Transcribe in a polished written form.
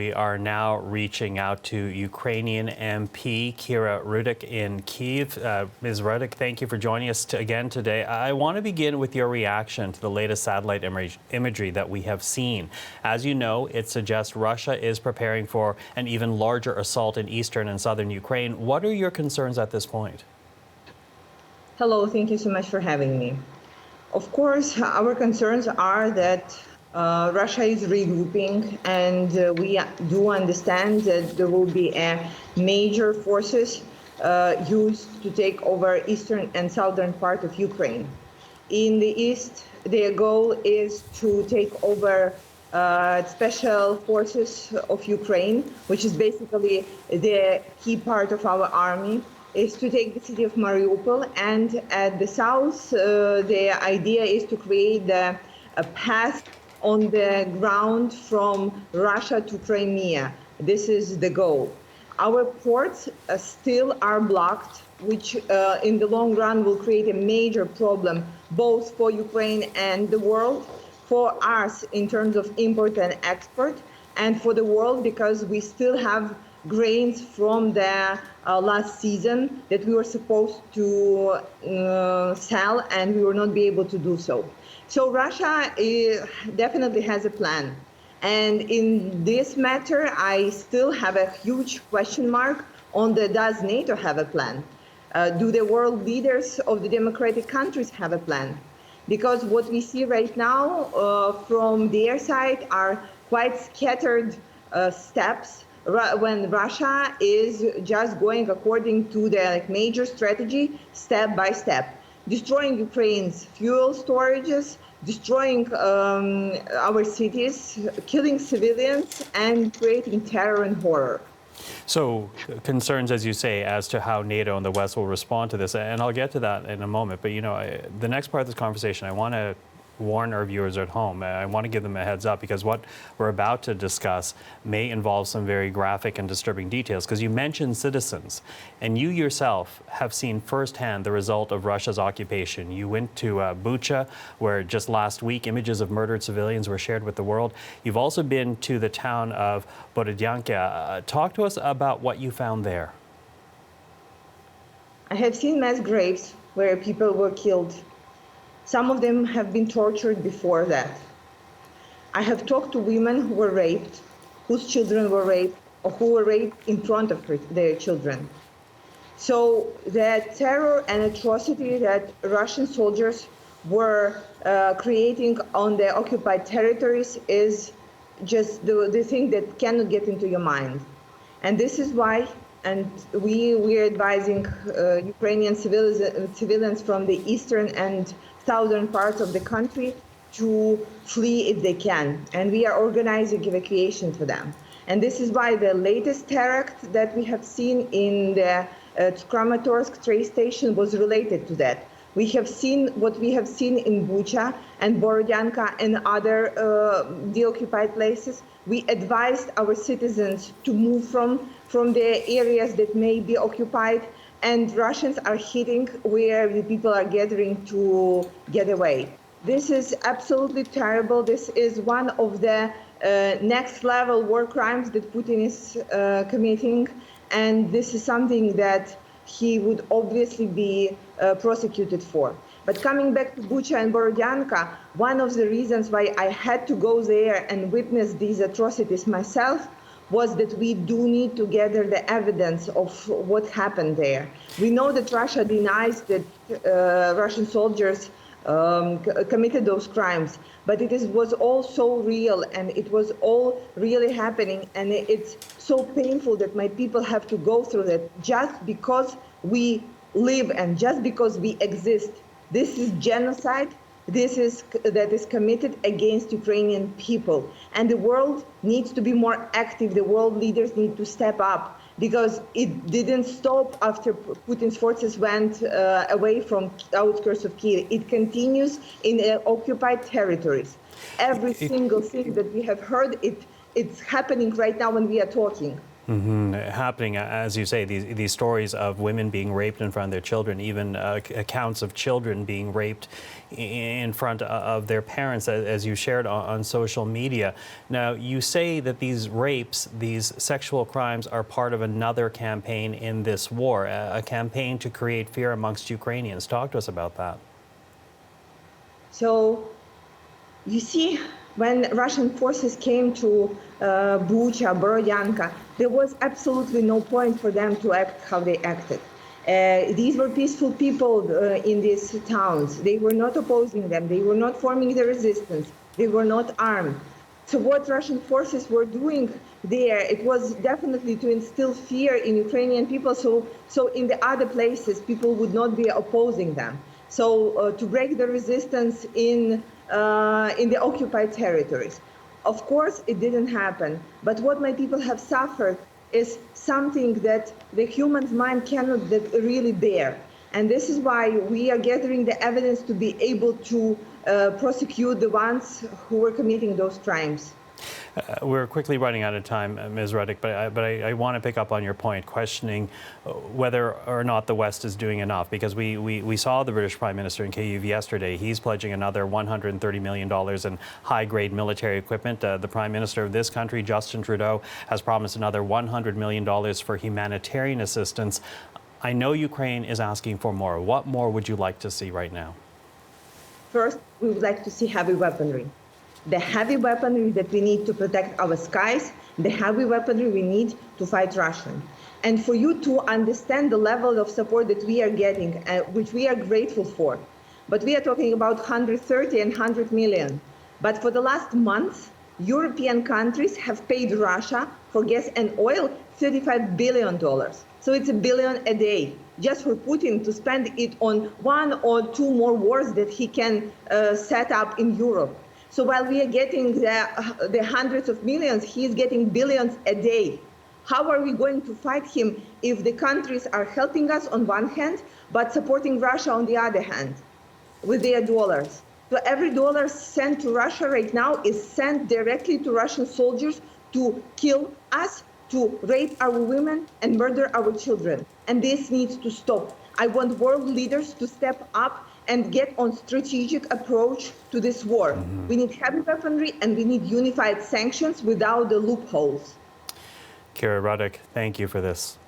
We are now reaching out to Ukrainian MP Kira Rudik in Kyiv. Ms. Rudik, thank you for joining us again today. I want to begin with your reaction to the latest satellite imagery that we have seen. As you know, it suggests Russia is preparing for an even larger assault in eastern and southern Ukraine. What are your concerns at this point? Hello, thank you so much for having me. Of course, our concerns are that Russia is regrouping, and we do understand that there will be major forces used to take over eastern and southern part of Ukraine. In the east, their goal is to take over special forces of Ukraine, which is basically the key part of our army, is to take the city of Mariupol, and at the south, the idea is to create a path on the ground from Russia to Crimea. This is the goal. Our ports still are blocked, which in the long run will create a major problem both for Ukraine and the world, for us in terms of import and export, and for the world because we still have grains from the last season that we were supposed to sell, and we will not be able to do so. So Russia definitely has a plan. And in this matter, I still have a huge question mark on does NATO have a plan? Do the world leaders of the democratic countries have a plan? Because what we see right now from their side are quite scattered steps when Russia is just going according to the major strategy, step by step. Destroying Ukraine's fuel storages, destroying our cities, killing civilians, and creating terror and horror. So concerns, as you say, as to how NATO and the West will respond to this, and I'll get to that in a moment. But, you know, the next part of this conversation, I want to warn our viewers at home. I want to give them a heads up because what we're about to discuss may involve some very graphic and disturbing details, because you mentioned citizens, and you yourself have seen firsthand the result of Russia's occupation. You went to Bucha, where just last week images of murdered civilians were shared with the world. You've also been to the town of Borodyanka. Talk to us about what you found there. I have seen mass graves where people were killed. Some of them have been tortured before that. I have talked to women who were raped, whose children were raped, or who were raped in front of their children. So the terror and atrocity that Russian soldiers were creating on the occupied territories is just the thing that cannot get into your mind. And this is why, and we're advising Ukrainian civilians from the eastern and southern parts of the country to flee if they can. And we are organizing evacuation for them. And this is why the latest terrorist that we have seen in the Kramatorsk train station was related to that. We have seen what we have seen in Bucha and Borodyanka and other deoccupied places. We advised our citizens to move from the areas that may be occupied, and Russians are hitting where the people are gathering to get away. This is absolutely terrible. This is one of the next level war crimes that Putin is committing, and this is something that he would obviously be prosecuted for. But coming back to Bucha and Borodyanka, one of the reasons why I had to go there and witness these atrocities myself was that we do need to gather the evidence of what happened there. We know that Russia denies that Russian soldiers committed those crimes, but was all so real, and it was all really happening, and it's so painful that my people have to go through that just because we live and just because we exist. This is genocide. That is committed against Ukrainian people. And the world needs to be more active. The world leaders need to step up, because it didn't stop after Putin's forces went away from outskirts of Kyiv. It continues in occupied territories. Every single thing that we have heard, it's happening right now when we are talking. Happening, as you say, these stories of women being raped in front of their children, even accounts of children being raped in front of their parents, as you shared on social media. Now, you say that these rapes, these sexual crimes, are part of another campaign in this war, a campaign to create fear amongst Ukrainians. Talk to us about that. So, you see, when Russian forces came to Bucha, Borodyanka, there was absolutely no point for them to act how they acted. These were peaceful people in these towns. They were not opposing them. They were not forming the resistance. They were not armed. So what Russian forces were doing there, it was definitely to instill fear in Ukrainian people. So in the other places, people would not be opposing them. So to break the resistance in the occupied territories. Of course, it didn't happen. But what my people have suffered is something that the human mind cannot really bear. And this is why we are gathering the evidence to be able to prosecute the ones who were committing those crimes. We're quickly running out of time, Ms. Rudik, but I want to pick up on your point, questioning whether or not the West is doing enough, because we saw the British Prime Minister in Kyiv yesterday. He's pledging another $130 million in high-grade military equipment. The Prime Minister of this country, Justin Trudeau, has promised another $100 million for humanitarian assistance. I know Ukraine is asking for more. What more would you like to see right now? First, we would like to see heavy weaponry. The heavy weaponry that we need to protect our skies, the heavy weaponry we need to fight Russia. And for you to understand the level of support that we are getting, which we are grateful for. But we are talking about 130 and 100 million. But for the last month, European countries have paid Russia for gas and oil $35 billion. So it's $1 billion a day, just for Putin to spend it on one or two more wars that he can set up in Europe. So while we are getting the hundreds of millions, he is getting billions a day. How are we going to fight him if the countries are helping us on one hand, but supporting Russia on the other hand with their dollars? So every dollar sent to Russia right now is sent directly to Russian soldiers to kill us, to rape our women and murder our children. And this needs to stop. I want world leaders to step up and get on strategic approach to this war. We need heavy weaponry and we need unified sanctions without the loopholes. Kira Rudik, thank you for this.